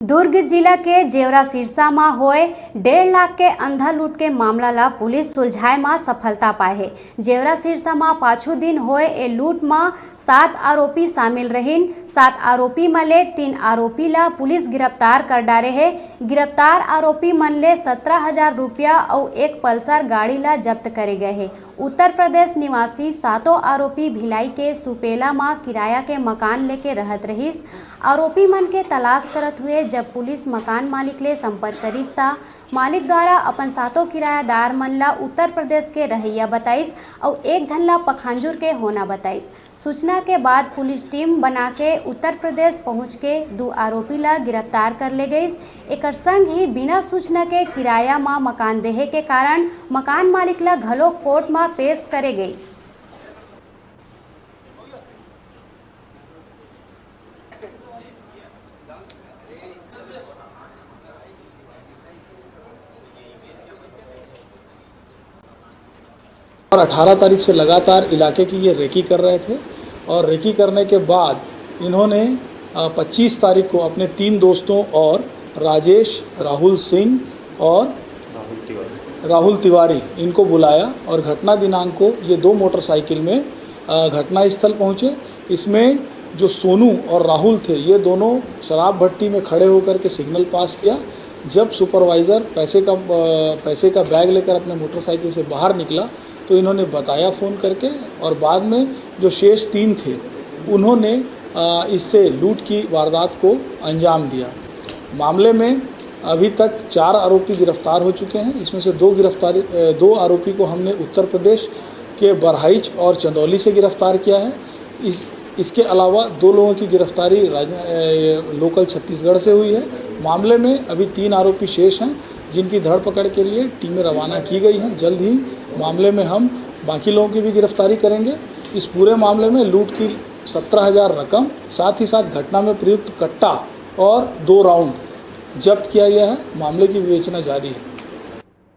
दुर्ग जिला के जेवरा सिरसा में होए 1.5 लाख के अंधा लूट के मामला ला पुलिस सुलझाए में सफलता पाए है। जेवरा सिरसा में पाछू दिन होए ए लूट में 7 आरोपी शामिल रहीन। 7 आरोपी में ले 3 आरोपी ला पुलिस गिरफ्तार कर डारे है। गिरफ्तार आरोपी मन ले 17,000 रुपया और एक पल्सर गाड़ी ला जब्त करे गए है। उत्तर प्रदेश निवासी 7 आरोपी भिलाई के सुपेला में किराया के मकान लेके रहत रहीस। आरोपी मन के तलाश करत हुए जब पुलिस मकान मालिक ले संपर्क करिस ता मालिक द्वारा अपन 7 किरायादार मन ला उत्तर प्रदेश के रहैया बताइस और एक झन ला पखांजूर के होना बताइस। सूचना के बाद पुलिस टीम बना के उत्तर प्रदेश पहुंच के 2 आरोपी ला गिरफ्तार कर ले गईस। एकर संग ही बिना सूचना के किराया में मकान देहे के कारण मकान मालिक ला घलो कोर्ट में पेश करे गईस। और 18 तारीख से लगातार इलाके की ये रेकी कर रहे थे और रेकी करने के बाद इन्होंने 25 तारीख को अपने 3 दोस्तों और राजेश, राहुल सिंह और राहुल तिवारी इनको बुलाया और घटना दिनांक को ये 2 मोटरसाइकिल में घटना स्थल पहुँचे। इसमें जो सोनू और राहुल थे ये दोनों शराब भट्टी में खड़े होकर के सिग्नल पास किया। जब सुपरवाइज़र पैसे का बैग लेकर अपने मोटरसाइकिल से बाहर निकला तो इन्होंने बताया फ़ोन करके और बाद में जो शेष 3 थे उन्होंने इससे लूट की वारदात को अंजाम दिया। मामले में अभी तक 4 आरोपी गिरफ्तार हो चुके हैं। इसमें से 2 आरोपी को हमने उत्तर प्रदेश के बरहाइच और चंदौली से गिरफ्तार किया है। इसके अलावा 2 लोगों की गिरफ्तारी लोकल छत्तीसगढ़ से हुई है। मामले में अभी 3 आरोपी शेष हैं जिनकी धरपकड़ के लिए टीमें रवाना की गई हैं। जल्द ही मामले में हम बाकी लोगों की भी गिरफ्तारी करेंगे। इस पूरे मामले में लूट की 17,000 रकम, साथ ही साथ घटना में प्रयुक्त कट्टा और 2 राउंड जब्त किया गया है। मामले की विवेचना जारी है।